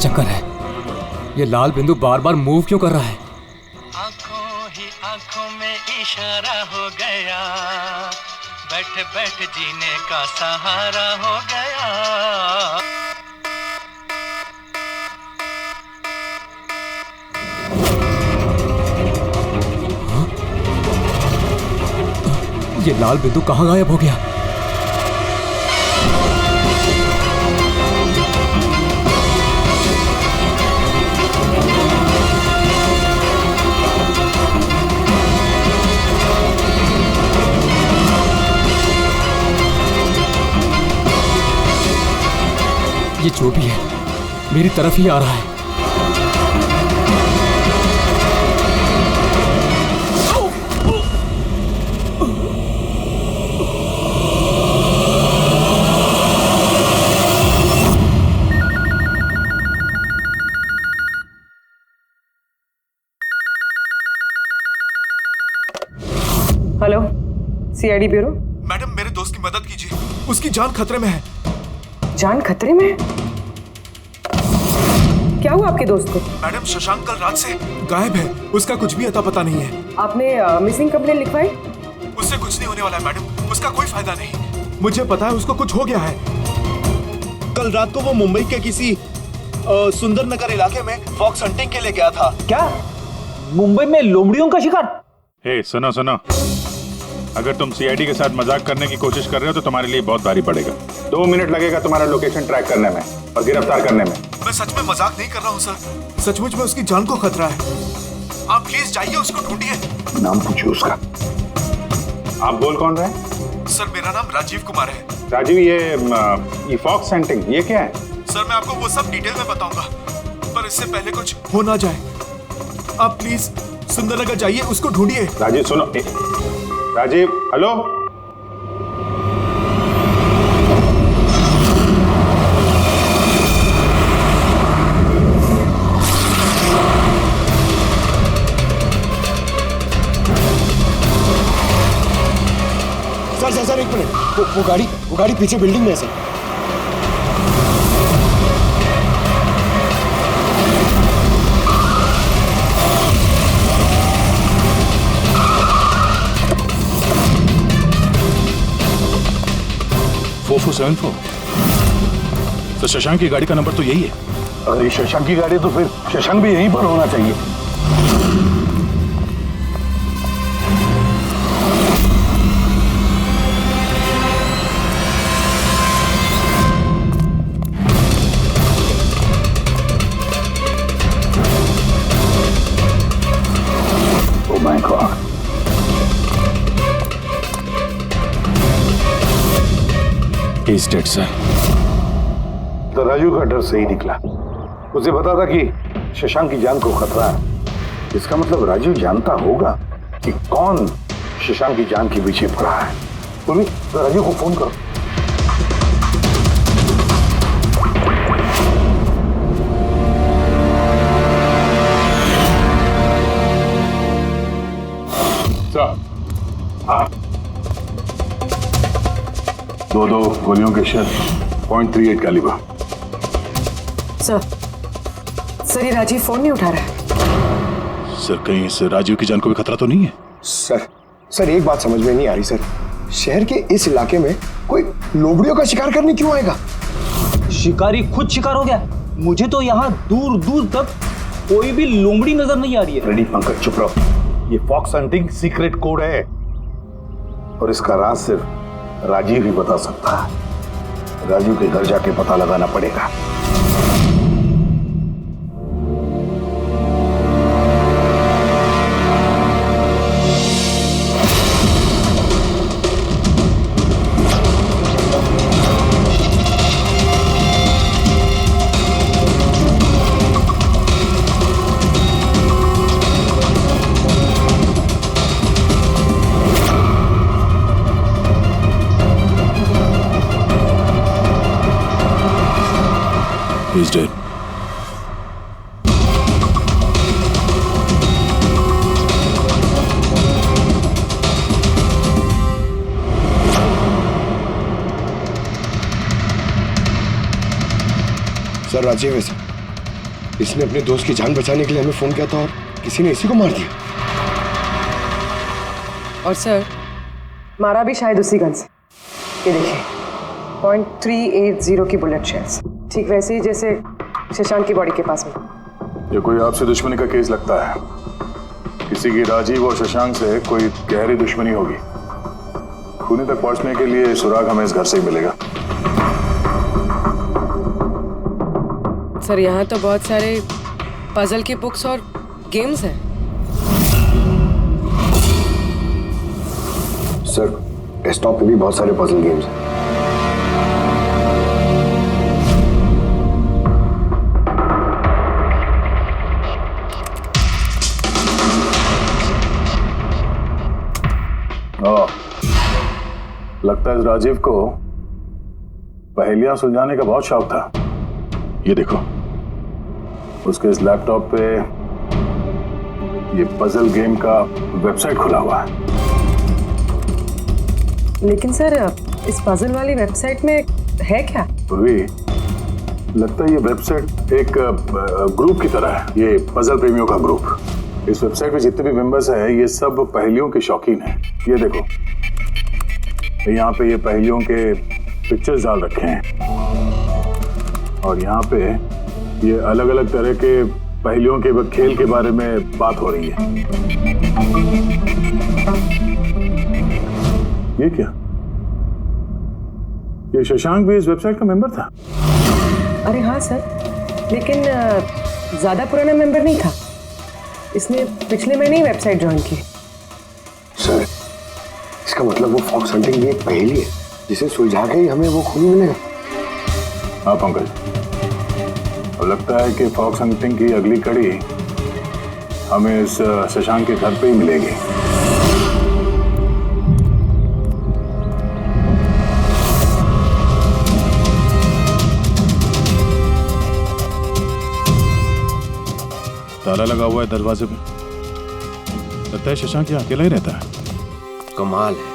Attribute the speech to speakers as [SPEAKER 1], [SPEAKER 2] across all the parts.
[SPEAKER 1] चक्कर है? ये लाल बिंदु बार बार मूव क्यों कर रहा है?
[SPEAKER 2] आंखों ही आंखों में इशारा हो गया, बैठ बैठ जीने का सहारा हो गया।
[SPEAKER 1] ये लाल बिंदु कहाँ गायब हो गया? ये जो भी है मेरी तरफ ही आ रहा है।
[SPEAKER 3] Hello, CID bureau.
[SPEAKER 4] मैडम मेरे दोस्त की मदद कीजिए, उसकी जान खतरे में है।
[SPEAKER 3] जान खतरे में है? क्या हुआ आपके दोस्त को?
[SPEAKER 4] मैडम शशांक कल रात से गायब है, उसका कुछ भी अता पता नहीं है।
[SPEAKER 3] आपने मिसिंग कंप्लेंट लिखवाई?
[SPEAKER 4] उससे कुछ नहीं होने वाला है मैडम, उसका कोई फायदा नहीं। मुझे पता है उसको कुछ हो गया है।
[SPEAKER 5] कल रात को वो मुंबई के किसी सुंदर नगर इलाके में फॉक्स हंटिंग के लिए गया था।
[SPEAKER 6] क्या मुंबई में लोमड़ियों का शिकार?
[SPEAKER 7] हे सुनो सुनो, अगर तुम सीआईडी के साथ मजाक करने की कोशिश कर रहे हो तो तुम्हारे लिए बहुत भारी पड़ेगा। 2 मिनट लगेगा तुम्हारा लोकेशन ट्रैक करने में और गिरफ्तार करने में।
[SPEAKER 4] मैं सच में मजाक नहीं कर रहा हूँ सर, सचमुच में उसकी जान को खतरा है। आप प्लीज जाइए, उसको ढूंढिए।
[SPEAKER 7] नाम पूछिए उसका। आप बोल कौन रहे हैं?
[SPEAKER 4] सर मेरा नाम राजीव कुमार है।
[SPEAKER 7] राजीव, ये फॉक्स हंटिंग ये क्या है?
[SPEAKER 4] सर मैं आपको वो सब डिटेल में बताऊंगा, पर इससे पहले कुछ हो ना जाए। आप प्लीज सुंदरनगर जाइए, उसको ढूंढिए।
[SPEAKER 7] राजीव सुनो, राजीव हेलो।
[SPEAKER 5] सर एक मिनट, वो गाड़ी पीछे बिल्डिंग में है सर।
[SPEAKER 7] तो शशांक की गाड़ी का नंबर तो यही है।
[SPEAKER 5] अगर ये शशांक की गाड़ी है तो फिर शशांक भी यहीं पर होना चाहिए। Oh my God,
[SPEAKER 7] He's dead, sir.
[SPEAKER 5] तो राजू का डर सही निकला। उसे पता था कि शशांक की जान को खतरा है। इसका मतलब राजू जानता होगा कि कौन शशांक की जान के पीछे पड़ा है। तो राजू को फोन करो। दो गोलियों के शेल, .38 कैलिबर।
[SPEAKER 3] सर ये राजीव फोन नहीं उठा रहा है।
[SPEAKER 7] सर कहीं इस राजीव की जान को भी खतरा तो नहीं है?
[SPEAKER 8] सर एक बात समझ में नहीं आ रही सर, शहर के इस इलाके में कोई लोमड़ियों का शिकार करने क्यों आएगा?
[SPEAKER 6] शिकारी खुद शिकार हो गया। मुझे तो यहाँ दूर दूर तक कोई भी लोमड़ी नजर नहीं आ रही है।
[SPEAKER 5] रेडी पंकज, चुप रहो। ये फॉक्स हंटिंग सीक्रेट कोड है और इसका राज सिर्फ राजीव ही बता सकता है। राजीव के घर जाके पता लगाना पड़ेगा।
[SPEAKER 7] He's dead.
[SPEAKER 8] सर राजीव है सर। इसने अपने दोस्त की जान बचाने के लिए हमें फोन किया था और किसी ने इसी को मार दिया।
[SPEAKER 3] और सर मारा भी शायद उसी गन से। ये देखिए .380 की बुलेट शेल्स, ठीक वैसे ही जैसे शशांक की बॉडी के पास में।
[SPEAKER 7] ये कोई आपसे दुश्मनी का केस लगता है। किसी की राजीव और शशांक से कोई गहरी दुश्मनी होगी। खूनी तक पहुंचने के लिए सुराग हमें इस घर से ही मिलेगा।
[SPEAKER 3] सर यहाँ तो बहुत सारे पजल के बुक्स और गेम्स हैं।
[SPEAKER 8] सर डेस्कटॉप पे भी बहुत सारे पजल गेम्स हैं।
[SPEAKER 7] लगता है इस राजीव को पहेलियां सुलझाने का बहुत शौक था। ये देखो, उसके इस लैपटॉप पे ये पजल गेम का वेबसाइट खुला हुआ है।
[SPEAKER 3] लेकिन सर इस पजल वाली वेबसाइट में है क्या?
[SPEAKER 7] पूर्वी, लगता है ये वेबसाइट एक ग्रुप की तरह है। ये पजल प्रेमियों का ग्रुप। इस वेबसाइट पे जितने भी मेंबर्स हैं ये सब पहेलियों के शौकीन हैं। ये देखो, यहाँ पे ये पहेलियों के पिक्चर्स डाल रखे हैं और यहाँ पे ये अलग अलग तरह के पहेलियों के खेल के बारे में बात हो रही है। ये क्या? ये शशांक भी इस वेबसाइट का मेंबर था?
[SPEAKER 3] अरे हाँ सर, लेकिन ज्यादा पुराना मेंबर नहीं था। इसने पिछले महीने ही वेबसाइट ज्वाइन की।
[SPEAKER 8] सर इसका मतलब वो फॉक्स हंटिंग भी एक पहेली है जिसे सुलझा के ही हमें वो खूनी मिलेगा।
[SPEAKER 7] हाँ पंकज, अब लगता है कि फॉक्स हंटिंग की अगली कड़ी हमें इस शशांक के घर पे ही मिलेगी। ताला लगा हुआ है दरवाजे पे। लगता है शशांक यहाँ अकेला ही रहता है।
[SPEAKER 1] कमाल है,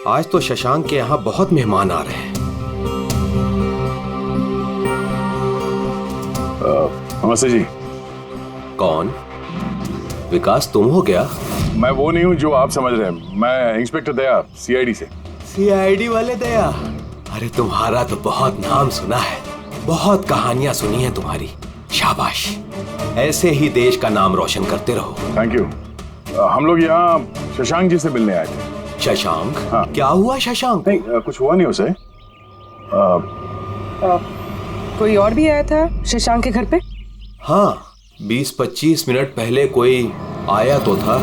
[SPEAKER 1] आज तो शशांक के यहाँ बहुत मेहमान आ रहे हैं।
[SPEAKER 7] नमस्ते जी।
[SPEAKER 1] कौन? विकास तुम हो क्या?
[SPEAKER 7] मैं वो नहीं हूँ जो आप समझ रहे हैं। मैं इंस्पेक्टर दया, सीआईडी से।
[SPEAKER 1] सीआईडी वाले दया? अरे तुम्हारा तो बहुत नाम सुना है, बहुत कहानियां सुनी है तुम्हारी। शाबाश, ऐसे ही देश का नाम रोशन करते रहो।
[SPEAKER 7] Thank you. हम लोग यहाँ शशांक जी से मिलने आए थे।
[SPEAKER 1] शशांक?
[SPEAKER 7] हाँ।
[SPEAKER 1] क्या हुआ शशांक?
[SPEAKER 7] नहीं, कुछ हुआ नहीं उसे।
[SPEAKER 3] कोई और भी आया था शशांक के घर पे?
[SPEAKER 1] हाँ, 20-25 मिनट पहले कोई आया तो था।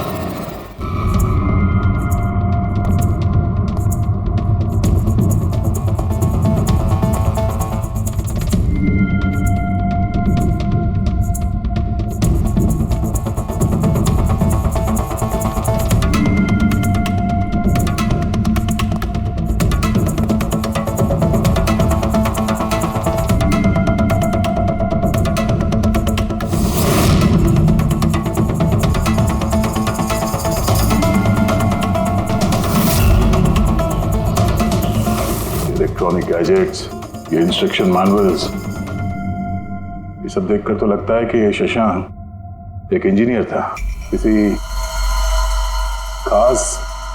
[SPEAKER 7] इलेक्ट्रॉनिक गैजेट्स, ये इंस्ट्रक्शन मैनुअल्स, ये सब देखकर तो लगता है कि ये शशांक एक इंजीनियर था। किसी खास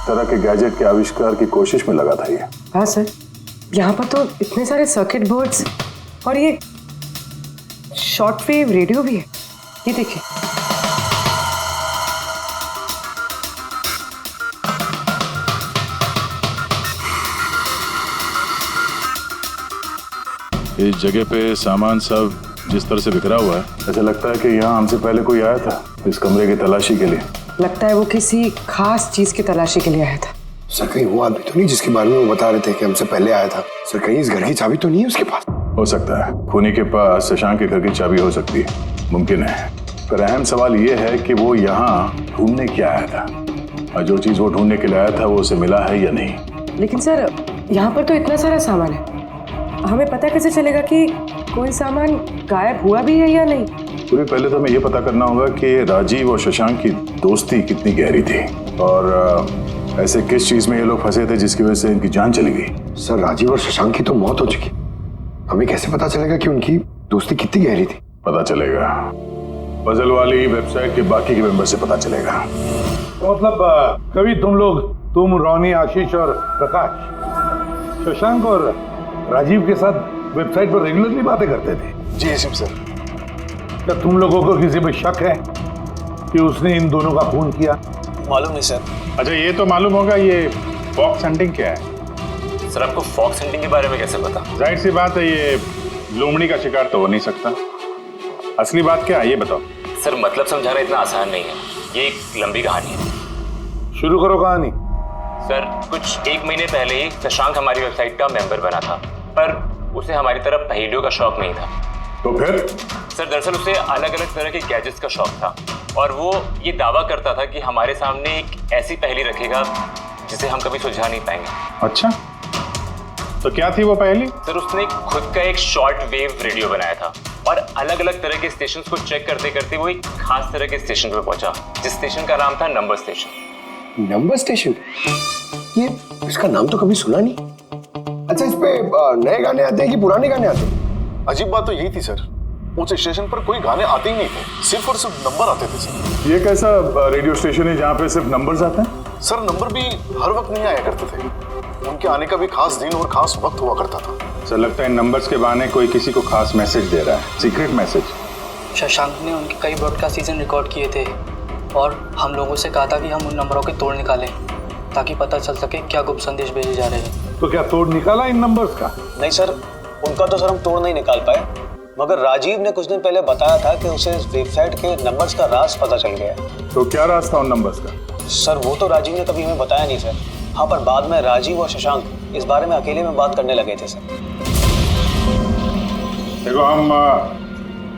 [SPEAKER 7] तरह के गैजेट के आविष्कार की कोशिश में लगा था ये।
[SPEAKER 3] हाँ सर, यहाँ पर तो इतने सारे सर्किट बोर्ड्स और ये शॉर्ट वेव रेडियो भी है। ये देखिए।
[SPEAKER 7] इस जगह पे सामान सब जिस तरह से बिखरा हुआ है, ऐसा लगता है कि यहाँ हमसे पहले कोई आया था इस कमरे की तलाशी के लिए।
[SPEAKER 3] लगता है वो किसी खास चीज की तलाशी के लिए आया था।
[SPEAKER 8] सर कहीं वो आदमी तो नहीं जिसके बारे में वो बता रहे थे कि हमसे पहले आया था? सर कहीं इस घर की चाबी तो नहीं है उसके पास?
[SPEAKER 7] हो सकता है खूनी के पास शशांक के घर की चाबी हो सकती है, मुमकिन है। पर अहम सवाल ये है कि वो यहाँ ढूंढने क्या आया था, और जो चीज वो ढूंढने के लिए आया था वो उसे मिला है या नहीं।
[SPEAKER 3] लेकिन सर यहाँ पर तो इतना सारा सामान है, हमें पता कैसे चलेगा कि कोई सामान गायब हुआ भी है या नहीं?
[SPEAKER 7] पूरी पहले तो हमें ये पता करना होगा कि राजीव और शशांक की दोस्ती कितनी गहरी थी, और ऐसे किस चीज में ये लोग फंसे थे जिसकी वजह से इनकी जान चली गई।
[SPEAKER 8] सर राजीव और शशांक की तो मौत हो चुकी, हमें कैसे पता चलेगा कि उनकी दोस्ती कितनी गहरी थी?
[SPEAKER 7] पता चलेगा। पजल वाली वेबसाइट के बाकी के मेंबर से पता चलेगा।
[SPEAKER 5] तो मतलब कभी तुम रोनी, आशीष और प्रकाश शशांक और राजीव के साथ वेबसाइट पर रेगुलरली बातें करते थे?
[SPEAKER 8] जी एसीपी सर।
[SPEAKER 5] क्या तुम लोगों को किसी पे शक है कि उसने इन दोनों का खून किया?
[SPEAKER 8] मालूम नहीं सर।
[SPEAKER 7] अच्छा, ये तो मालूम होगा ये फॉक्स हंटिंग क्या है।
[SPEAKER 9] सर आपको फॉक्स हंटिंग के बारे में कैसे पता?
[SPEAKER 7] जाहिर सी बात है, ये लोमड़ी का शिकार तो हो नहीं सकता। असली बात क्या है ये बताओ।
[SPEAKER 9] सर मतलब समझाना इतना आसान नहीं है, ये एक लंबी कहानी है।
[SPEAKER 5] शुरू करो कहानी।
[SPEAKER 9] सर कुछ 1 महीने पहले ही शशांक हमारी वेबसाइट का मेंबर बना था, पर उसे हमारी तरफ पहेलियों का शौक नहीं था।
[SPEAKER 7] तो फिर?
[SPEAKER 9] सर दरअसल उसे अलग अलग तरह के गैजेट्स का शौक था और वो ये दावा करता था कि हमारे सामने एक ऐसी पहेली रखेगा जिसे हम कभी सुलझा नहीं पाएंगे।
[SPEAKER 7] अच्छा, तो क्या थी वो पहेली?
[SPEAKER 9] सर उसने खुद का एक शॉर्ट वेव रेडियो बनाया था और अलग अलग तरह के स्टेशंस को चेक करते करते वो एक खास तरह के स्टेशन पे पहुंचा, जिस स्टेशन का नाम था नंबर स्टेशन।
[SPEAKER 8] Number station? ये इसका नाम तो कभी सुना नहीं। अच्छा, इस पे नए गाने आते हैं कि पुराने गाने आते हैं?
[SPEAKER 10] अजीब बात तो यही थी सर, उस स्टेशन पर कोई गाने आते ही नहीं थे, सिर्फ और सिर्फ नंबर आते थे सर।
[SPEAKER 7] ये कैसा रेडियो स्टेशन है जहाँ पे सिर्फ नंबर्स आते हैं?
[SPEAKER 10] सर नंबर भी हर वक्त नहीं आया करते थे, उनके आने का भी खास दिन और खास वक्त हुआ करता था।
[SPEAKER 7] सर लगता है नंबर्स के बहाने कोई किसी को खास मैसेज दे रहा है, सीक्रेट मैसेज।
[SPEAKER 11] शशांक ने उनके कई ब्रॉडकास्ट सीजन रिकॉर्ड किए थे और हम लोगों से कहा था कि हम उन नंबरों के तोड़ निकालें ताकि पता चल सके क्या गुप्त संदेश भेजे जा रहे हैं।
[SPEAKER 5] तो क्या तोड़ निकाला इन नंबर्स का?
[SPEAKER 12] नहीं सर, उनका तो सर हम तोड़ नहीं निकाल पाए, मगर राजीव ने कुछ दिन पहले बताया था कि उसे इस वेबसाइट के नंबर्स का राज पता चल गया।
[SPEAKER 7] तो क्या राज था उन नंबर्स का?
[SPEAKER 12] सर वो तो राजीव ने कभी हमें बताया नहीं सर। हाँ, पर बाद में राजीव और शशांक इस बारे में अकेले में बात करने लगे थे सर।
[SPEAKER 7] देखो, हम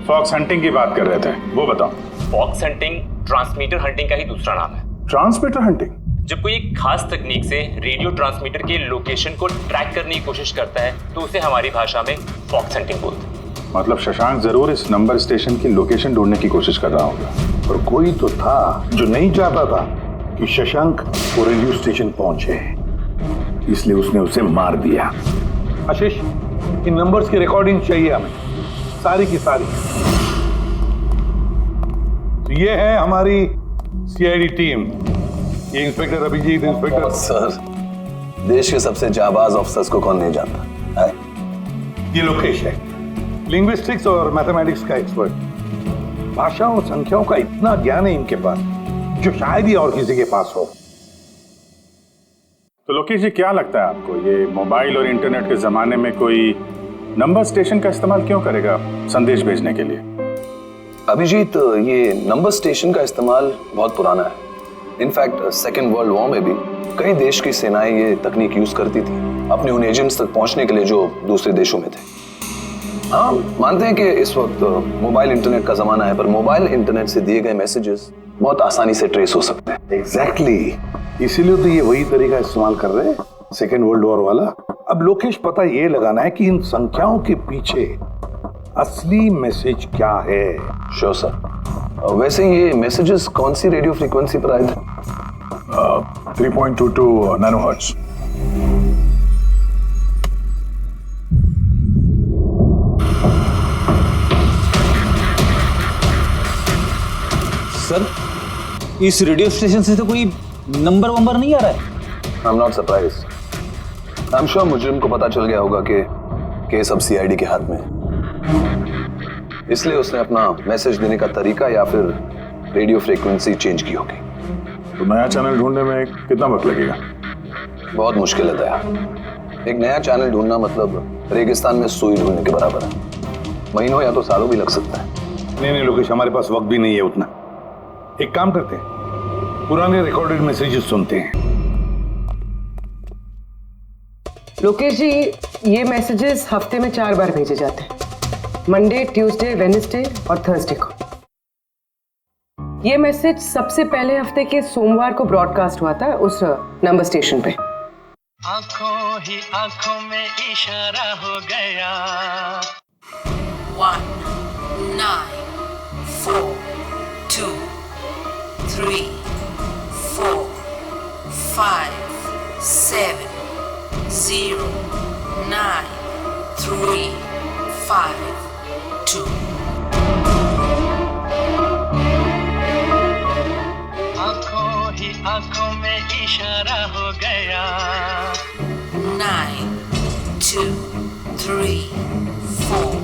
[SPEAKER 7] फॉक्स हंटिंग की बात कर रहे थे, वो बताओ।
[SPEAKER 9] फॉक्स हंटिंग ट्रांसमीटर हंटिंग का ही दूसरा नाम है।
[SPEAKER 7] Transmitter hunting?
[SPEAKER 9] जब कोई एक खास तकनीक से रेडियो ट्रांसमीटर के लोकेशन को ट्रैक करने की कोशिश करता है तो उसे हमारी भाषा में फॉक्स हंटिंग बोलते हैं।
[SPEAKER 7] मतलब शशांक जरूर इस नंबर स्टेशन की लोकेशन ढूंढने की कोशिश कर रहा होगा।
[SPEAKER 5] और कोई तो था जो नहीं चाहता था कि शशांक वो रेडियो स्टेशन पहुंचे, इसलिए उसने उसे मार दिया। आशीष, इन नंबर्स की रिकॉर्डिंग चाहिए हमें, सारी की सारी। तो ये है हमारी सीआईडी टीम। ये इंस्पेक्टर अभिजीत, इंस्पेक्टर
[SPEAKER 13] सर, देश के सबसे जाबाज ऑफिसर्स को कौन नहीं जानता है?
[SPEAKER 5] ये लोकेश है, लिंग्विस्टिक्स और मैथमेटिक्स का एक्सपर्ट। भाषाओं और संख्याओं का इतना ज्ञान है इनके पास जो शायद ही और किसी के पास हो।
[SPEAKER 7] तो लोकेश जी, क्या लगता है आपको ये मोबाइल और इंटरनेट के जमाने में कोई नंबर स्टेशन का इस्तेमाल क्यों करेगा संदेश भेजने के लिए?
[SPEAKER 13] अभिजीत, ये नंबर स्टेशन का इस्तेमाल बहुत पुराना है। इनफैक्ट सेकेंड वर्ल्ड वॉर में भी कई देश की सेनाएं ये तकनीक यूज करती थी अपने उन एजेंट्स तक पहुंचने के लिए जो दूसरे देशों में थे। हाँ, मानते हैं कि इस वक्त मोबाइल इंटरनेट का जमाना है, पर मोबाइल इंटरनेट से दिए गए मैसेजेस बहुत आसानी से ट्रेस हो सकते हैं।
[SPEAKER 5] एग्जैक्टली, इसीलिए तो ये वही तरीका इस्तेमाल कर रहे हैं, सेकेंड वर्ल्ड वॉर वाला। अब लोकेश, पता ये लगाना है कि इन संख्याओं के पीछे असली मैसेज क्या है।
[SPEAKER 13] Sure sir. वैसे ये मैसेजेस कौन सी रेडियो फ्रीक्वेंसी पर आए थे?
[SPEAKER 7] 3.22 नैनोहर्ट्ज।
[SPEAKER 6] सर, इस रेडियो स्टेशन से तो कोई नंबर वंबर नहीं आ रहा है।
[SPEAKER 13] I am not surprise. I am sure मुजरिम को पता चल गया होगा कि केस अब सीआईडी के हाथ में है, इसलिए उसने अपना मैसेज देने का तरीका या फिर रेडियो फ्रीक्वेंसी चेंज की होगी।
[SPEAKER 7] तो नया चैनल ढूंढने में कितना वक्त लगेगा?
[SPEAKER 13] बहुत मुश्किल है दया। एक नया चैनल ढूंढना मतलब रेगिस्तान में सुई ढूंढने के बराबर है। महीनों या तो सालों भी लग सकता है।
[SPEAKER 5] नहीं लोकेश, हमारे पास वक्त भी नहीं है उतना। एक काम करते हैं, पुराने रिकॉर्डेड मैसेजेस सुनते हैं।
[SPEAKER 3] लोकेश जी, ये मैसेजेस हफ्ते में 4 बार भेजे जाते हैं, मंडे, ट्यूसडे, वेडनेसडे और थर्सडे को। ये मैसेज सबसे पहले हफ्ते के सोमवार को ब्रॉडकास्ट हुआ था उस नंबर स्टेशन पे।
[SPEAKER 2] आंखों ही आंखों में इशारा हो गया।
[SPEAKER 14] 1 9 4 2 3 4 5 7 0 9 3 5 2 2, 3, 4,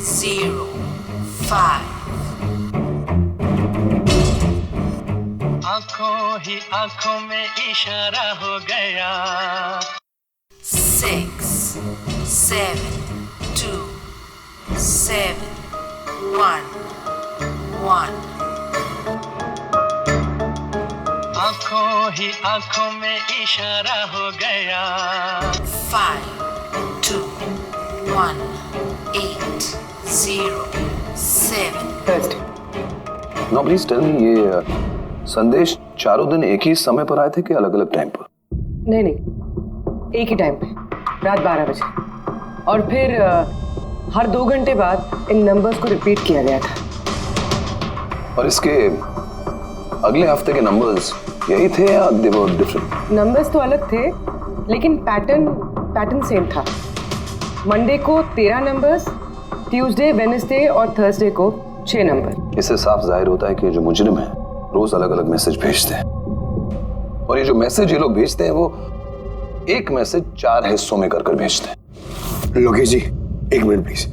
[SPEAKER 14] 0, 5.
[SPEAKER 2] आंखों ही आंखों में इशारा हो गया
[SPEAKER 14] 6, 7, 2, 7, 1, 1.
[SPEAKER 2] आंखों ही आंखों में इशारा हो गया
[SPEAKER 14] 5, 2, 1, 8, 0, 7.
[SPEAKER 13] नाउ प्लीज टेल मी, ये संदेश चारों दिन एक ही समय पर आए थे कि अलग अलग टाइम पर?
[SPEAKER 3] नहीं नहीं, एक ही टाइम पे, रात 12 बजे। और फिर हर 2 घंटे बाद इन नंबर्स को रिपीट किया गया था।
[SPEAKER 13] और इसके अगले हफ्ते के नंबर्स यही थे या दे वर डिफरेंट?
[SPEAKER 3] नंबर्स तो अलग थे, लेकिन पैटर्न सेम था। मंडे को 13 नंबर्स, ट्यूसडे, वेडनेसडे और थर्सडे को 6 नंबर।
[SPEAKER 13] इससे साफ जाहिर होता है कि जो मुजरिम है रोज अलग अलग मैसेज भेजते हैं, और ये जो मैसेज ये लोग भेजते हैं वो एक मैसेज 4 हिस्सों में कर भेजते हैं।
[SPEAKER 8] लोकेश जी, 1 मिनट प्लीज,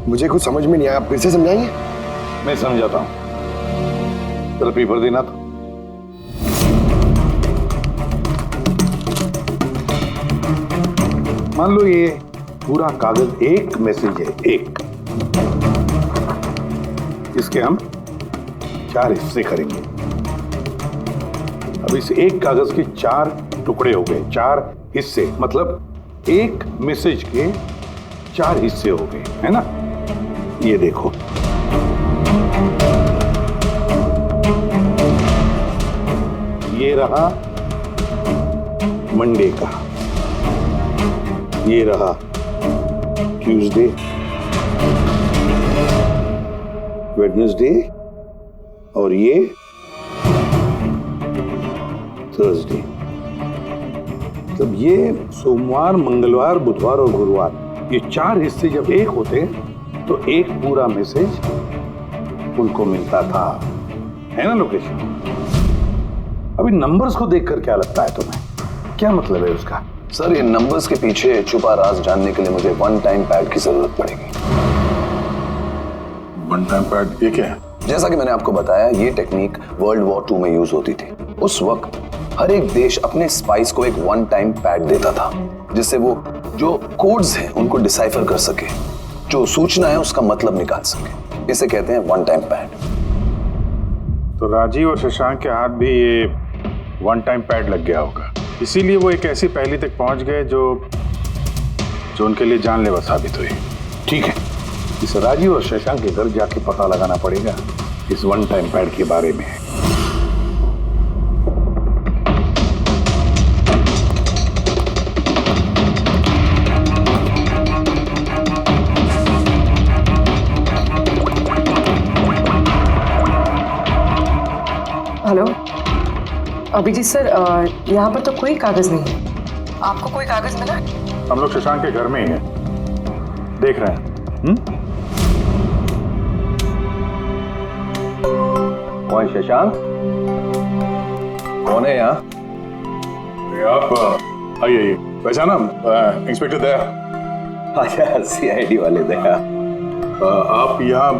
[SPEAKER 8] मुझे कुछ समझ में नहीं आया, आप फिर से समझाएंगे?
[SPEAKER 5] मैं समझाता हूं, चलो पेपर देना तो। मान लो ये पूरा कागज एक मैसेज है, एक, इसके हम 4 हिस्से करेंगे। अब इस एक कागज के 4 टुकड़े हो गए, 4 हिस्से, मतलब एक मैसेज के 4 हिस्से हो गए, है ना? ये देखो, ये रहा मंडे का, ये रहा ट्यूसडे, वेडनेसडे और ये थर्सडे। मतलब ये सोमवार, मंगलवार, बुधवार और गुरुवार, ये 4 हिस्से जब एक होते तो एक पूरा मैसेज उनको मिलता था, है ना लोकेश? अभी नंबर्स को देखकर क्या लगता है तुम्हें, क्या मतलब है उसका?
[SPEAKER 13] सर, ये नंबर्स के पीछे छुपा राज जानने के लिए मुझे वन टाइम पैड की जरूरत पड़ेगी।
[SPEAKER 7] वन टाइम पैड ये क्या है?
[SPEAKER 13] जैसा कि मैंने आपको बताया, ये टेक्निक वर्ल्ड वॉर 2 में यूज होती थी। उस वक्त हर एक देश अपने स्पाइस को एक वन टाइम पैड देता था, जिससे वो जो कोड्स हैं उनको डिसाइफर कर सके, जो सूचना है उसका मतलब निकाल सके। इसे कहते हैं वन टाइम पैड।
[SPEAKER 7] तो राजीव और शशांक के हाथ भी ये वन टाइम पैड लग गया होगा, इसीलिए वो एक ऐसी पहेली तक पहुंच गए जो उनके लिए जानलेवा साबित हुई।
[SPEAKER 5] ठीक है, इस राजीव और शशांक के घर जाके पता लगाना पड़ेगा इस वन टाइम पैड के बारे में।
[SPEAKER 3] हेलो अभिजीत सर, यहाँ पर तो कोई कागज नहीं है। आपको कोई कागज मिला?
[SPEAKER 7] हम लोग शशांक के घर में ही हैं, देख रहे हैं।
[SPEAKER 13] कौन शशांक? कौन है यहाँ?
[SPEAKER 7] आप आइए। पहचाना? इंस्पेक्टर दया।
[SPEAKER 13] अच्छा, सीआईडी वाले दया।
[SPEAKER 7] आप यहाँ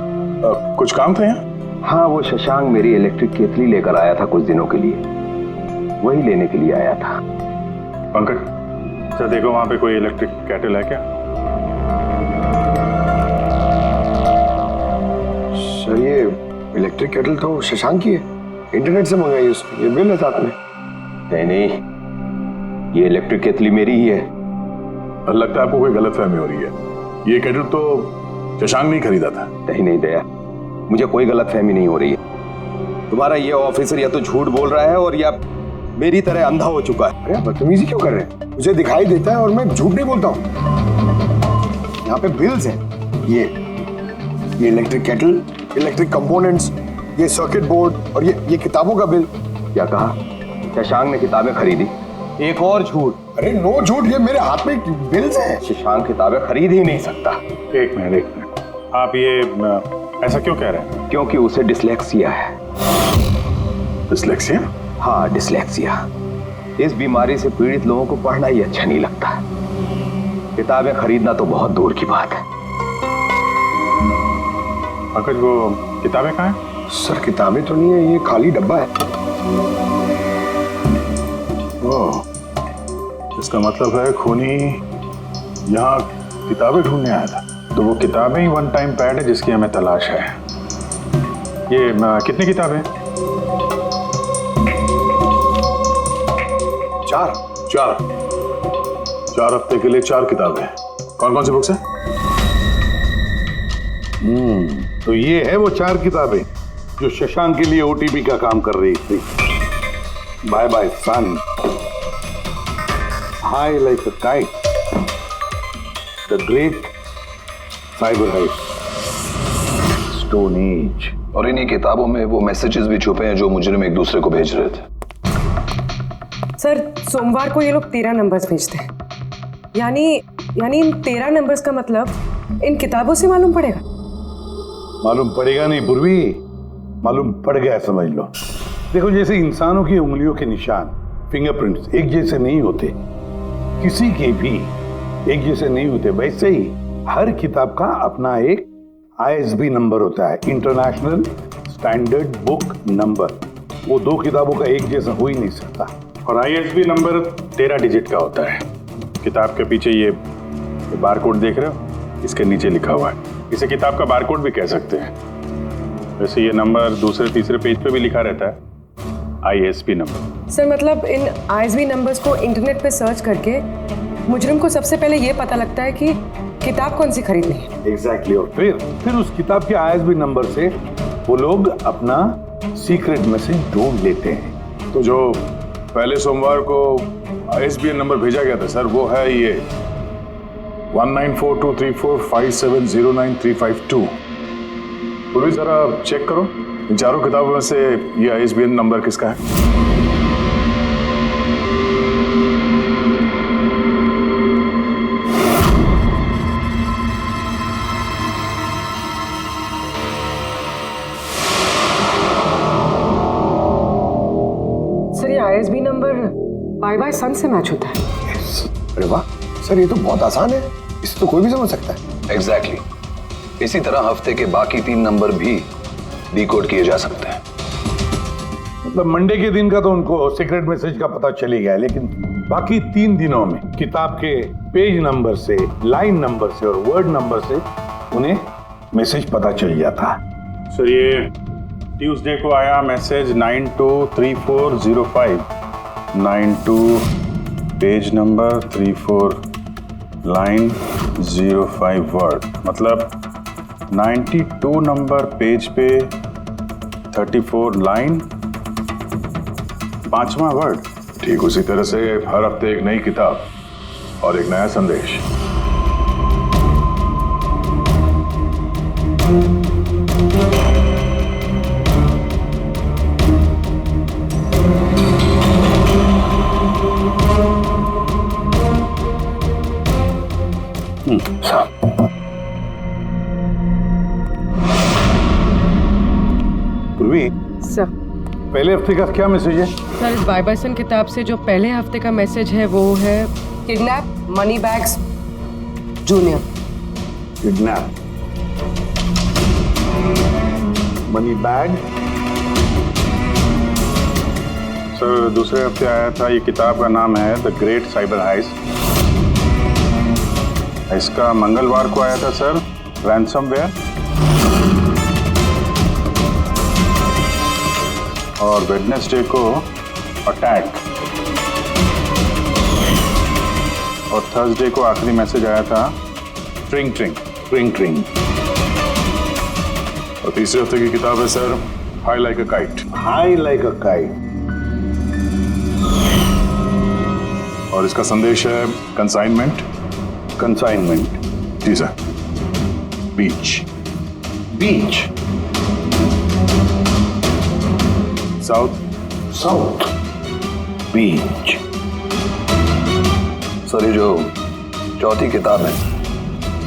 [SPEAKER 7] कुछ काम थे यहाँ?
[SPEAKER 13] हाँ, वो शशांक मेरी इलेक्ट्रिक केतली लेकर आया था कुछ दिनों के लिए, वही लेने के लिए आया था।
[SPEAKER 7] पंकज, सर देखो वहां पे कोई इलेक्ट्रिक केटल है क्या?
[SPEAKER 8] सर, ये इलेक्ट्रिक केटल तो शशांक की है, इंटरनेट से मंगाई उसने, ये बिल है साथ में।
[SPEAKER 13] नहीं, ये इलेक्ट्रिक केतली मेरी ही है।
[SPEAKER 7] लगता है आपको कोई गलतफहमी हो रही है, ये केटल तो शशांक ने खरीदा था।
[SPEAKER 13] नहीं दया, मुझे कोई गलतफहमी नहीं हो रही है। तुम्हारा ये ऑफिसर या तो झूठ बोल रहा है और या मेरी तरह अंधा हो चुका है।
[SPEAKER 8] अरे बदतमीजी क्यों कर रहे हैं? मुझे दिखाई देता है और मैं झूठ नहीं बोलता हूँ। यहाँ पे बिल्स हैं, ये इलेक्ट्रिक केटल, इलेक्ट्रिक कंपोनेंट्स, ये सर्किट बोर्ड और ये किताबों का बिल।
[SPEAKER 13] क्या कहा? शशांक ने किताबें खरीदी? एक और झूठ।
[SPEAKER 8] अरे नो झूठ, ये मेरे हाथ में बिल्स हैं।
[SPEAKER 13] शशांक किताबें खरीद ही नहीं सकता।
[SPEAKER 7] एक मिनट, आप ये ऐसा क्यों कह रहे हैं?
[SPEAKER 13] क्योंकि उसे डिसलेक्सिया है।
[SPEAKER 7] डिसलेक्सिया?
[SPEAKER 13] हाँ, डिसलेक्सिया। इस बीमारी से पीड़ित लोगों को पढ़ना ही अच्छा नहीं लगता।
[SPEAKER 1] किताबें खरीदना तो बहुत दूर की बात है।
[SPEAKER 7] पंकज वो किताबें कहाँ हैं?
[SPEAKER 8] सर किताबें तो नहीं है, ये खाली डब्बा है।
[SPEAKER 7] ओह, इसका मतलब है खूनी यहाँ किताबें ढूंढने आया था। तो वो किताबें ही वन टाइम पैड है जिसकी हमें तलाश है। ये कितनी किताबें? 4 हफ्ते के लिए 4 किताबें। कौन कौन सी बुक्स हैं?
[SPEAKER 5] तो ये है वो 4 किताबें जो शशांक के लिए ओटीपी का काम कर रही थी। Bye bye son, high like a kite, the great cyber heist, stone age.
[SPEAKER 13] और इन्हीं किताबों में वो मैसेजेस भी छुपे हैं जो मुजरिम एक दूसरे को भेज रहे थे।
[SPEAKER 3] सर सोमवार को ये लोग 13 नंबर्स भेजते हैं, यानी इन 13 नंबर्स का मतलब इन किताबों से मालूम पड़ेगा।
[SPEAKER 5] मालूम पड़ेगा नहीं पूर्वी, मालूम पड़ गया समझ लो। देखो जैसे इंसानों की उंगलियों के निशान, फिंगरप्रिंट्स एक जैसे नहीं होते, किसी के भी एक जैसे नहीं होते, वैसे ही हर किताब का अपना एक ISB नंबर होता है, इंटरनेशनल स्टैंडर्ड बुक नंबर। वो 2 किताबों का एक जैसा हो ही नहीं सकता।
[SPEAKER 7] और ISB नंबर 13 डिजिट का होता है। किताब के पीछे ये बारकोड देख रहे हो, इसके नीचे लिखा हुआ है। इसे किताब का बारकोड भी कह सकते हैं। वैसे ये नंबर दूसरे तीसरे पेज पे भी लिखा रहता है, ISB नंबर।
[SPEAKER 3] सर मतलब इन ISB नंबर्स को इंटरनेट पे सर्च करके मुजरिम को सबसे पहले ये पता लगता है कि किताब कौन सी खरीदनी है।
[SPEAKER 5] एग्जैक्टली। और फिर उस किताब के ISB नंबर से वो लोग अपना सीक्रेट मैसेज ढूंढ लेते हैं।
[SPEAKER 7] तो जो पहले सोमवार को ISBN नंबर भेजा गया था सर, वो है ये 19423457099352। पूर्वी जरा चेक करो इन 4 किताबों में से ये ISBN नंबर किसका है।
[SPEAKER 3] ISB नंबर बाय सन से मैच होता है।
[SPEAKER 8] अरे वाह सर, ये तो बहुत आसान है, इसे तो कोई भी समझ सकता है।
[SPEAKER 13] एग्जैक्टली। इसी तरह हफ्ते के बाकी 3 नंबर भी डिकोड किए जा सकते हैं।
[SPEAKER 5] मतलब मंडे के दिन का तो उनको सीक्रेट मैसेज का पता चल ही गया, लेकिन बाकी 3 दिनों में किताब के पेज नंबर से, लाइन नंबर से और वर्ड नंबर से उन्हें मैसेज पता चल जाता।
[SPEAKER 7] सर ये ट्यूसडे को आया message 923405, 92 page number 34 line 05 word, मतलब 92 नंबर पेज पे 34 लाइन 5वां वर्ड। ठीक उसी तरह से हर हफ्ते एक नई किताब और एक नया संदेश।
[SPEAKER 5] पूर्वी
[SPEAKER 3] सर,
[SPEAKER 5] पहले हफ्ते का क्या मैसेज है?
[SPEAKER 3] सर इस बाय सन किताब से जो पहले हफ्ते का मैसेज है वो है kidnap money bags junior.
[SPEAKER 5] Kidnap money bag.
[SPEAKER 7] Sir दूसरे हफ्ते आया था, ये किताब का नाम है द ग्रेट साइबर हाइस्ट। इसका मंगलवार को आया था सर, रैंसमवेयर। और वेडनेसडे को अटैक। और थर्सडे को आखिरी मैसेज आया था ट्रिंग ट्रिंग ट्रिंग ट्रिंग। और तीसरे हफ्ते की किताब है sir high like a kite.
[SPEAKER 5] High like a kite.
[SPEAKER 7] और इसका संदेश है कंसाइनमेंट।
[SPEAKER 5] कंसाइनमेंट
[SPEAKER 7] जी सर। बीच।
[SPEAKER 5] बीच।
[SPEAKER 7] South
[SPEAKER 5] Beach.
[SPEAKER 13] सर ये जो चौथी किताब है,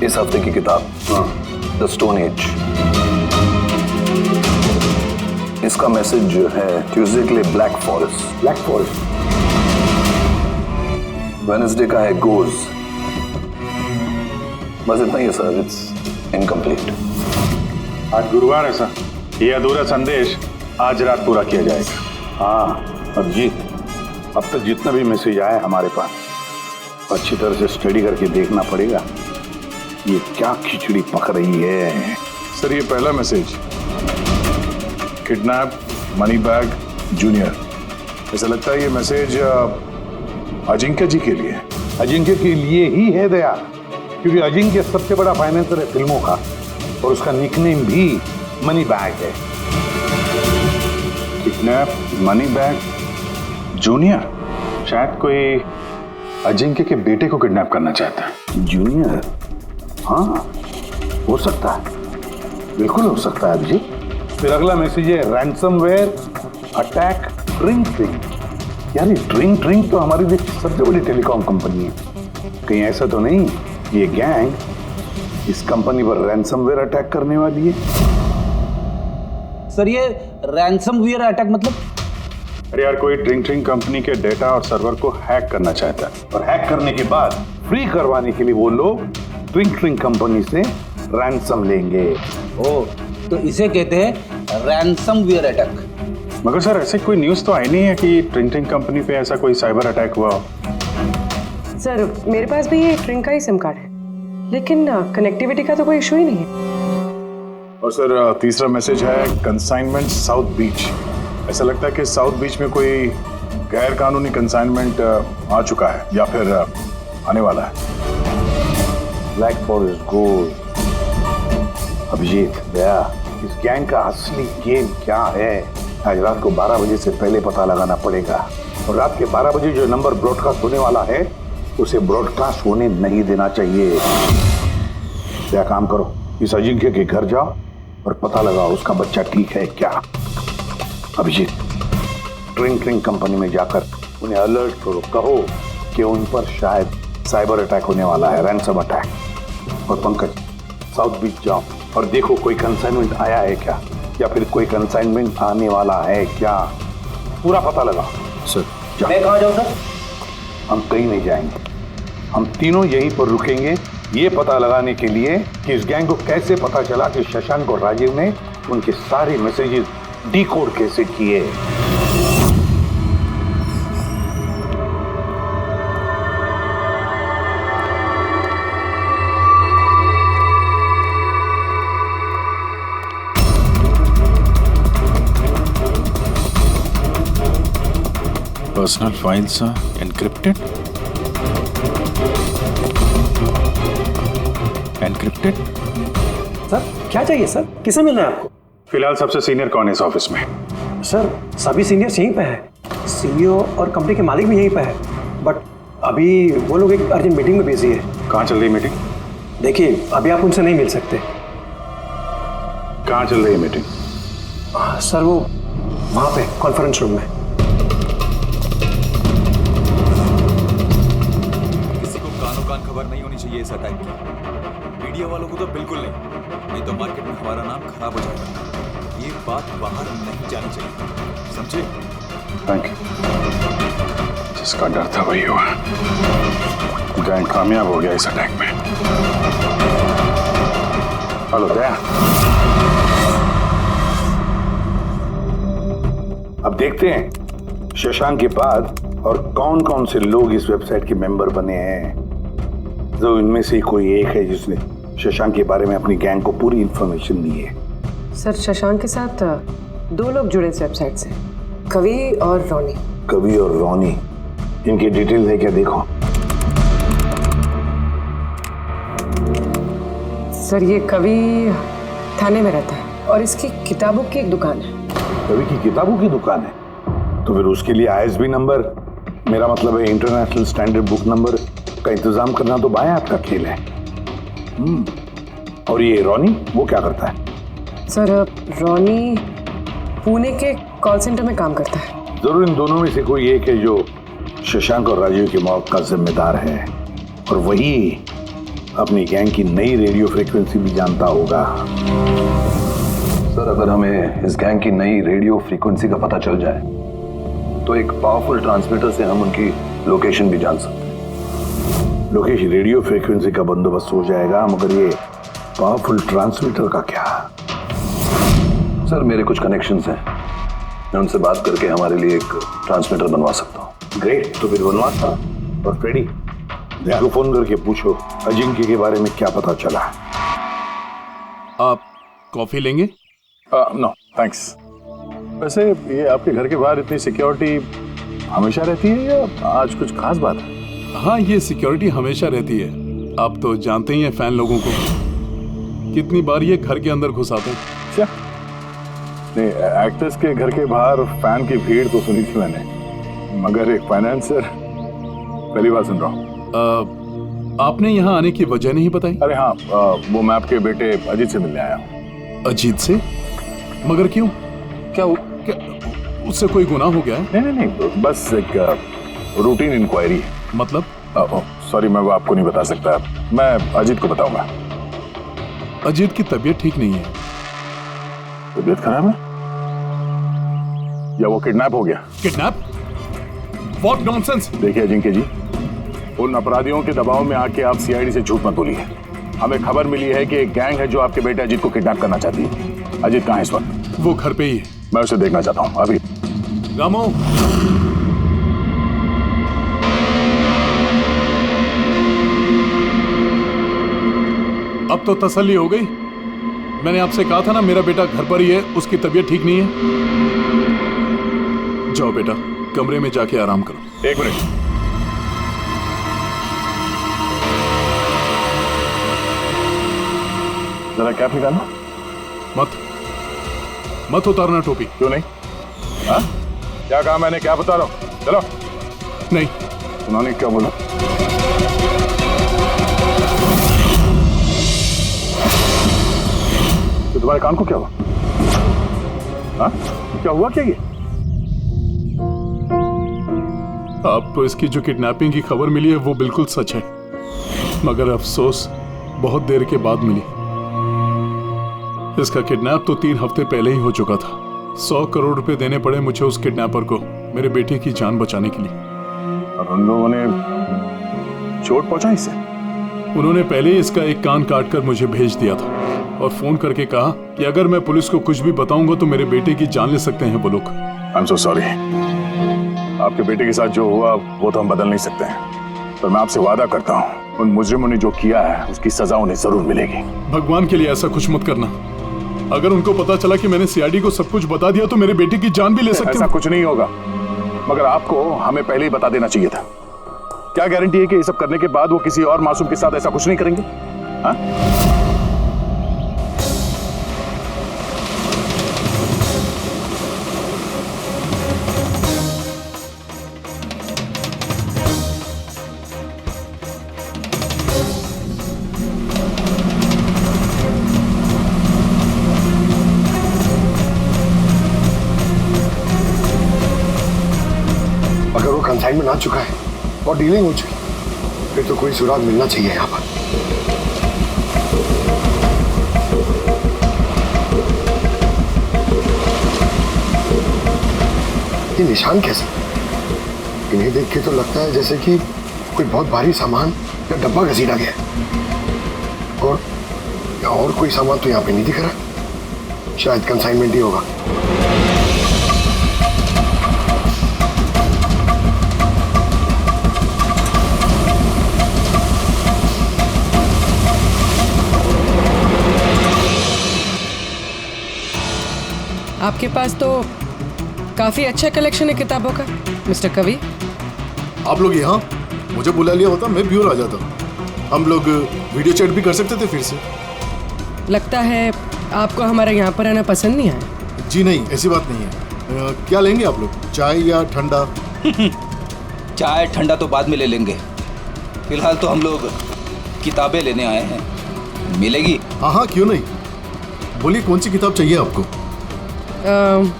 [SPEAKER 13] इस हफ्ते की किताब, द स्टोन एज, इसका मैसेज जो है ट्यूसडे के लिए black forest.
[SPEAKER 5] Black forest.
[SPEAKER 13] Wednesday का है गोज, बस इतना ही है सर, इट्स इनकम्प्लीट।
[SPEAKER 7] आज गुरुवार है सर, ये अधूरा संदेश आज रात पूरा किया जाएगा।
[SPEAKER 5] हाँ अभिजीत, अब तक जितना भी मैसेज आया हमारे पास अच्छी तरह से स्टडी करके देखना पड़ेगा ये क्या खिचड़ी पक रही है।
[SPEAKER 7] सर ये पहला message, kidnap money bag junior. ऐसा लगता है ये मैसेज अजिंक्य जी के लिए है।
[SPEAKER 5] अजिंक्य के लिए ही है दया, क्योंकि अजिंक्य सबसे बड़ा फाइनेंसर है फिल्मों का और उसका निकनेम भी मनी बैग है।
[SPEAKER 7] किडनैप मनी बैग जूनियर, शायद कोई अजिंक्य के बेटे को किडनैप करना चाहता है।
[SPEAKER 5] जूनियर? हाँ हो सकता है, बिल्कुल हो सकता है अभिजीत। फिर अगला मैसेज है रैंसमवेयर अटैक ड्रिंक ड्रिंक। यानी ड्रिंक ड्रिंक तो हमारी देश की सबसे बड़ी टेलीकॉम कंपनी है, कहीं ऐसा तो नहीं ये गैंग इस कंपनी पर रैंसमवेयर अटैक करने वाली है?
[SPEAKER 6] सर ये रैंसमवेयर अटैक मतलब?
[SPEAKER 7] अरे यार कोई ड्रिंक कंपनी के डेटा और सर्वर को हैक करना चाहता है
[SPEAKER 5] और हैक करने के बाद फ्री करवाने के लिए वो लोग ड्रिंक कंपनी से रैंसम लेंगे।
[SPEAKER 6] ओ, तो इसे कहते हैं रैंसमवेयर अटैक।
[SPEAKER 7] मगर सर ऐसे कोई न्यूज़ तो आई नहीं है कि ड्रिंक कंपनी पे ऐसा कोई साइबर अटैक हुआ हो।
[SPEAKER 3] सर मेरे पास भी ये ड्रिंक का ही सिम कार्ड है, लेकिन कनेक्टिविटी का तो कोई इशू ही नहीं है।
[SPEAKER 7] और सर तीसरा मैसेज है कंसाइनमेंट साउथ बीच। ऐसा लगता है कि साउथ बीच में कोई गैर कानूनी कंसाइनमेंट आ चुका है या फिर आने वाला है।
[SPEAKER 5] Black Forest Gold. Abhijeet Daya, इस गैंग का असली गेम क्या है आज रात को 12 बजे से पहले पता लगाना पड़ेगा। और रात के 12 बजे जो नंबर ब्रॉडकास्ट होने वाला है उसे ब्रॉडकास्ट होने नहीं देना चाहिए। क्या काम करो, इस अजिंक्य के घर जाओ और पता लगाओ उसका बच्चा ठीक है क्या। अभिजीत ड्रिंक कंपनी में जाकर उन्हें अलर्ट करो, कहो कि उन पर शायद साइबर अटैक होने वाला है, रैंसम अटैक। और पंकज साउथ बीच जाओ और देखो कोई कंसाइनमेंट आया है क्या या फिर कोई कंसाइनमेंट आने वाला है क्या, पूरा पता लगाओ।
[SPEAKER 12] सर मैं कहाँ जाऊँ सर?
[SPEAKER 5] हम कहीं नहीं जाएंगे, हम तीनों यहीं पर रुकेंगे ये पता लगाने के लिए कि इस गैंग को कैसे पता चला कि शशांक और राजीव ने उनके सारे मैसेजेस डिकोड कैसे किए।
[SPEAKER 7] Personal files encrypted.
[SPEAKER 12] सर क्या चाहिए सर, किसे मिलना है आपको?
[SPEAKER 7] फिलहाल सबसे सीनियर कौन है इस ऑफिस में?
[SPEAKER 12] सर सभी सीनियर्स यहीं पे हैं, सीईओ और कंपनी के मालिक भी यहीं पे है, बट अभी वो लोग एक अर्जेंट मीटिंग में बिजी है।
[SPEAKER 7] कहाँ चल रही मीटिंग?
[SPEAKER 12] देखिए अभी आप उनसे नहीं मिल सकते।
[SPEAKER 7] कहाँ चल रही है मीटिंग?
[SPEAKER 12] सर वो वहाँ पे कॉन्फ्रेंस रूम में।
[SPEAKER 4] किसी को कानो कान खबर नहीं होनी चाहिए इस अटैक की, मीडिया वालों को तो बिल्कुल नहीं तो मार्केट में हमारा नाम खराब हो जाएगा। ये बात बाहर नहीं जानी चाहिए, समझे?
[SPEAKER 7] Thank you. जिसका डर था वही हुआ, गैंग कामयाब हो गया इस अटैक में। हेलो दया।
[SPEAKER 5] अब देखते हैं शशांक के बाद और कौन कौन से लोग इस वेबसाइट के मेंबर बने हैं। जो इनमें से कोई एक है जिसने शशांक के बारे में अपनी गैंग को पूरी इंफॉर्मेशन दी है।
[SPEAKER 3] सर शशांक के साथ 2 लोग जुड़े इस वेबसाइट से, कवि और रोनी।
[SPEAKER 5] कवि और रोनी, इनकी डिटेल है क्या? देखो
[SPEAKER 3] सर ये कवि थाने में रहता है और इसकी किताबों की एक दुकान है।
[SPEAKER 5] कवि की किताबों की दुकान है तो फिर उसके लिए ISB नंबर, मेरा मतलब है इंटरनेशनल स्टैंडर्ड बुक नंबर का इंतजाम करना तो बाएं हाथ का खेल है। और ये रोनी वो क्या करता है?
[SPEAKER 3] सर रोनी पुणे के कॉल सेंटर में काम करता है।
[SPEAKER 5] जरूर इन दोनों में से कोई एक है जो शशांक और राजीव की मौत का जिम्मेदार है और वही अपनी गैंग की नई रेडियो फ्रीक्वेंसी भी जानता होगा।
[SPEAKER 13] सर अगर हमें इस गैंग की नई रेडियो फ्रीक्वेंसी का पता चल जाए तो एक पावरफुल ट्रांसमीटर से हम उनकी लोकेशन भी जान सकते हैं।
[SPEAKER 5] लोकेश, रेडियो फ्रीक्वेंसी का बंदोबस्त हो जाएगा, मगर ये पावरफुल ट्रांसमीटर का क्या?
[SPEAKER 13] सर मेरे कुछ कनेक्शंस हैं, मैं उनसे बात करके हमारे लिए एक ट्रांसमीटर बनवा सकता हूँ।
[SPEAKER 5] ग्रेट, तो फिर बनवाता। और फ्रेडी, को फोन करके पूछो अजिंक्य के बारे में क्या पता चला।
[SPEAKER 10] आप कॉफी लेंगे?
[SPEAKER 7] No thanks. वैसे ये आपके घर के बाहर इतनी सिक्योरिटी हमेशा रहती है या आज कुछ खास बात है?
[SPEAKER 10] हाँ, ये सिक्योरिटी हमेशा रहती है। आप तो जानते ही हैं फैन लोगों को, कितनी बार ये घर के अंदर घुस आते हैं।
[SPEAKER 7] क्या नहीं, एक्टर्स के घर के बाहर फैन की भीड़ तो सुनी थी मैंने, मगर एक फाइनेंसर पहली बार सुन रहा हूँ।
[SPEAKER 10] आपने यहाँ आने की वजह नहीं बताई?
[SPEAKER 7] अरे हाँ, वो मैं आपके बेटे अजीत से मिलने आया हूँ।
[SPEAKER 10] अजीत से? मगर क्यों? क्या उससे कोई गुनाह हो गया है?
[SPEAKER 7] नहीं, बस एक रूटीन इंक्वायरी है।
[SPEAKER 10] मतलब?
[SPEAKER 7] सॉरी, मैं वो आपको नहीं बता सकता, मैं अजीत को बताऊंगा।
[SPEAKER 10] अजीत की तबीयत ठीक नहीं है।
[SPEAKER 7] तबीयत खराब है या वो किडनैप हो गया?
[SPEAKER 10] किडनैप? What nonsense!
[SPEAKER 7] देखिए अजिंक्य जी, उन अपराधियों के दबाव में आके आप सीआईडी से झूठ मत बोलिए। हमें खबर मिली है कि एक गैंग है जो आपके बेटे अजीत को किडनैप करना चाहती है। अजीत कहाँ है इस वक्त?
[SPEAKER 10] वो घर पे ही है।
[SPEAKER 7] मैं उसे देखना चाहता हूँ अभी।
[SPEAKER 10] रामो, अब तो तसल्ली हो गई। मैंने आपसे कहा था ना, मेरा बेटा घर पर ही है, उसकी तबीयत ठीक नहीं है। जाओ बेटा, कमरे में जाके आराम करो।
[SPEAKER 7] एक मिनट, जरा कैप निकालना।
[SPEAKER 10] मत उतारना टोपी।
[SPEAKER 7] क्यों नहीं? हाँ? क्या कहा मैंने? क्या बता रहा हूँ? चलो।
[SPEAKER 10] नहीं।
[SPEAKER 7] उन्होंने क्या बोला? तो तुम्हारे कान को क्या हुआ? हाँ? क्या हुआ क्या ये?
[SPEAKER 10] आपको इसकी जो किडनैपिंग की खबर मिली है वो बिल्कुल सच है, मगर अफसोस बहुत देर के बाद मिली। इसका किडनैप तो 3 हफ्ते पहले ही हो चुका था। 100 करोड़ रुपए देने पड़े मुझे उस किडनैपर को, मेरे बेटे की जान बचाने के लिए।
[SPEAKER 7] और उन लोगों ने चोट पहुंचाई इसे?
[SPEAKER 10] उन्होंने पहले ही इसका एक कान काट कर मुझे भेज दिया था और फोन करके कहा कि अगर मैं पुलिस को कुछ भी बताऊंगा तो मेरे बेटे की जान ले सकते हैं वो लोग।
[SPEAKER 7] I am so sorry. आपके बेटे के साथ जो हुआ वो तो हम बदल नहीं सकते हैं, पर मैं आपसे वादा करता हूँ उन मुजरिमों ने जो किया है उसकी सजा उन्हें जरूर मिलेगी।
[SPEAKER 10] भगवान के लिए ऐसा कुछ मत करना। अगर उनको पता चला कि मैंने सीआईडी को सब कुछ बता दिया तो मेरे बेटे की जान भी ले सकते हैं।
[SPEAKER 7] ऐसा कुछ नहीं होगा, मगर आपको हमें पहले ही बता देना चाहिए था। क्या गारंटी है कि ये सब करने के बाद वो किसी और मासूम के साथ ऐसा कुछ नहीं करेंगे? हाँ?
[SPEAKER 8] अगर वो कंसाइनमेंट आ चुका है और डीलिंग हो चुकी, फिर तो कोई सुराग मिलना चाहिए यहाँ पर। ये निशान कैसे? इन्हें देख के तो लगता है जैसे कि कोई बहुत भारी सामान या डब्बा घसीटा गया है। और कोई सामान तो यहाँ पे नहीं दिख रहा। शायद कंसाइनमेंट ही होगा।
[SPEAKER 3] आपके पास तो काफी अच्छा कलेक्शन है किताबों का मिस्टर कवि।
[SPEAKER 15] आप लोग यहाँ मुझे बुला लिया होता मैं भी और आ जाता। हम लोग वीडियो चैट भी कर सकते थे फिर से।
[SPEAKER 3] लगता है आपको हमारा यहाँ पर आना पसंद नहीं आया।
[SPEAKER 15] जी नहीं, ऐसी बात नहीं है। क्या लेंगे आप लोग, चाय या ठंडा?
[SPEAKER 6] चाय ठंडा तो बाद में ले लेंगे, फिलहाल तो हम लोग किताबें लेने आए हैं। मिलेगी?
[SPEAKER 15] हाँ हाँ, क्यों नहीं। बोलिए कौन सी किताब चाहिए आपको?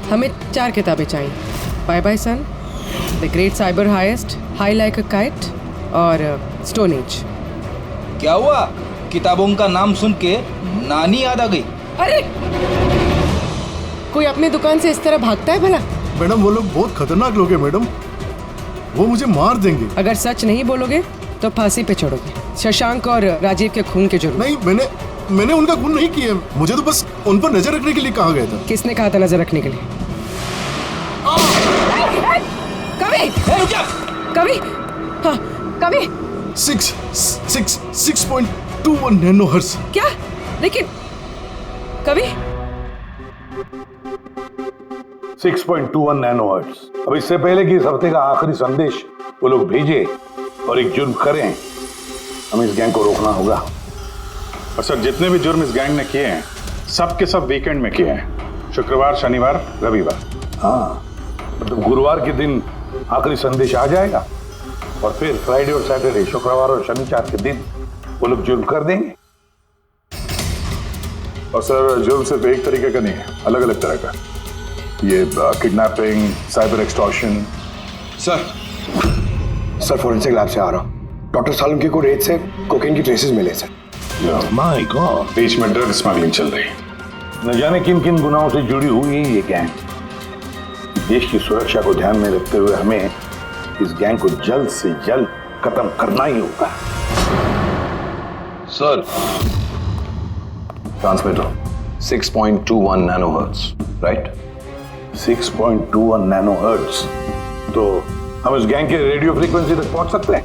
[SPEAKER 3] हमें 4 किताबें चाहिए। Bye bye son, the great cyber heist, high like a kite और स्टोन एज।
[SPEAKER 6] क्या हुआ? किताबों का नाम सुन के नानी याद आ गई?
[SPEAKER 3] अरे कोई अपनी दुकान से इस तरह भागता है भला?
[SPEAKER 15] मैडम वो लोग बहुत खतरनाक लोग हैं मैडम, वो मुझे मार देंगे।
[SPEAKER 3] अगर सच नहीं बोलोगे तो फांसी पे चढ़ोगे शशांक और राजीव के खून के जुर्म।
[SPEAKER 15] नहीं, मैंने उनका खून नहीं किया। मुझे तो बस उन पर नजर रखने के लिए कहा गया था।
[SPEAKER 3] किसने कहा था नजर रखने के लिए? कवि! कवि! हाँ, कवि!
[SPEAKER 15] 6.21 नैनोहर्ट्ज।
[SPEAKER 3] क्या? लेकिन कवि
[SPEAKER 5] 6.21 नैनोहर्ट्ज। अब इससे पहले कि इस हफ्ते का आखिरी संदेश वो लोग भेजे और एक जुर्म करें, हमें इस गैंग को रोकना होगा।
[SPEAKER 7] और सर, जितने भी जुर्म इस गैंग ने किए हैं सब के सब वीकेंड में किए हैं, शुक्रवार, शनिवार, रविवार।
[SPEAKER 5] हाँ, मतलब गुरुवार के दिन आखिरी संदेश आ जाएगा और फिर फ्राइडे और सैटरडे, शुक्रवार और शनिवार के दिन वो लोग जुर्म कर देंगे।
[SPEAKER 7] और सर, जुर्म सिर्फ एक तरीके का नहीं है, अलग अलग तरह का। ये kidnapping, cyber extortion.
[SPEAKER 8] Sir forensic lab से आ रहा हूँ। डॉक्टर सालुंके को रेत से कोकेन की ट्रेसेस मिले सर।
[SPEAKER 5] माय गॉड,
[SPEAKER 7] बीच में ड्रग स्मगलिंग चल रही है।
[SPEAKER 5] न जाने किन किन गुनाहों से जुड़ी हुई है ये गैंग। देश की सुरक्षा को ध्यान में रखते हुए हमें इस गैंग को जल्द से जल्द खत्म करना ही होगा।
[SPEAKER 13] Sir, transmitter 6.21 nanohertz, right?
[SPEAKER 5] 6.21 nanohertz. तो हम इस गैंग के रेडियो फ्रीक्वेंसी तक पहुंच सकते हैं।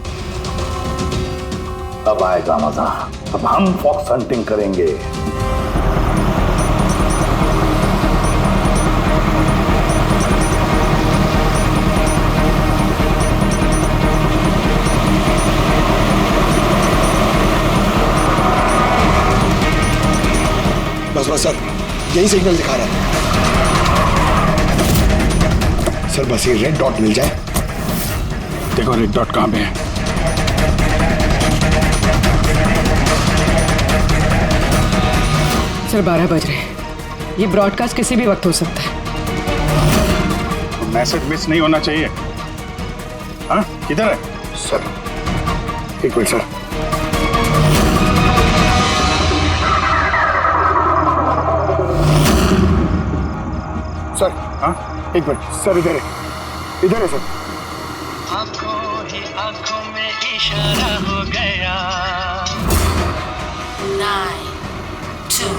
[SPEAKER 5] अब आएगा मजा। अब हम फॉक्स हंटिंग करेंगे।
[SPEAKER 8] बस सर, यही सिग्नल दिखा रहा है सर। बस ये रेड डॉट मिल जाए।
[SPEAKER 7] देखो रेड डॉट कहां पे है।
[SPEAKER 3] सर 12 बज रहे हैं। ये ब्रॉडकास्ट किसी भी वक्त हो सकता है।
[SPEAKER 7] मैसेज मिस नहीं होना चाहिए। हाँ, किधर है
[SPEAKER 8] सर? एक मिनट सर। सर, हाँ, एक मिनट सर। इधर है सर।
[SPEAKER 2] आंखों ही आंखों में इशारा हो गया।
[SPEAKER 14] 9, 2,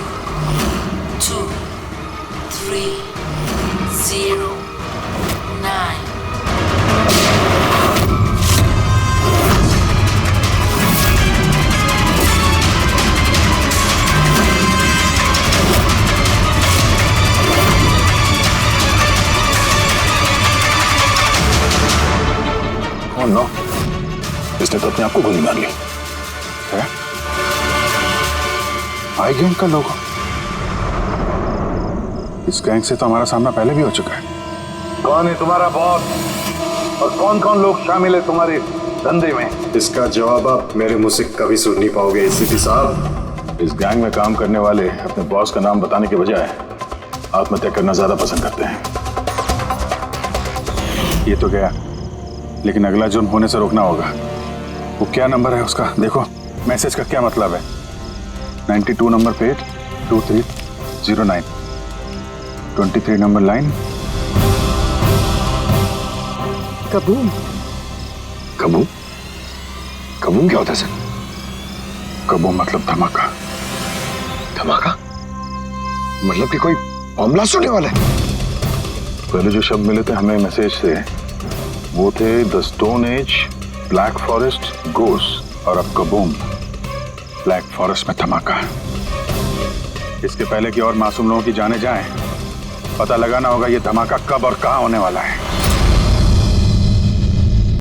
[SPEAKER 14] 2, 3, 0, 9.
[SPEAKER 7] Oh no, इसने तो अपने आप को गोली मार ली है। आई गैंग का लोगो। इस गैंग से तो हमारा सामना पहले भी हो चुका है।
[SPEAKER 5] कौन है तुम्हारा बॉस और कौन कौन लोग शामिल है तुम्हारे धंधे में?
[SPEAKER 7] इसका जवाब आप मेरे मुंह से कभी सुन नहीं पाओगे एसीपी साहब। इस गैंग में काम करने वाले अपने बॉस का नाम बताने के बजाय आत्महत्या करना ज्यादा पसंद करते हैं। ये तो गया, लेकिन अगला जुर्म होने से रोकना होगा। वो क्या नंबर है उसका देखो। मैसेज का क्या मतलब है? 92 नंबर पे 2309, 23 number line.
[SPEAKER 3] Kaboom.
[SPEAKER 8] Kaboom? Kaboom क्या होता है सर?
[SPEAKER 7] कबूम मतलब धमाका।
[SPEAKER 8] धमाका मतलब कि कोई बम ब्लास्ट होने वाला है?
[SPEAKER 7] पहले जो शब्द मिले थे हमें मैसेज से वो थे the stone age, black forest, ghost, और अब कबूम, ब्लैक फॉरेस्ट में धमाका। इसके पहले कि और मासूम लोगों की जाने जाएं, पता लगाना होगा ये धमाका कब और कहां होने वाला है।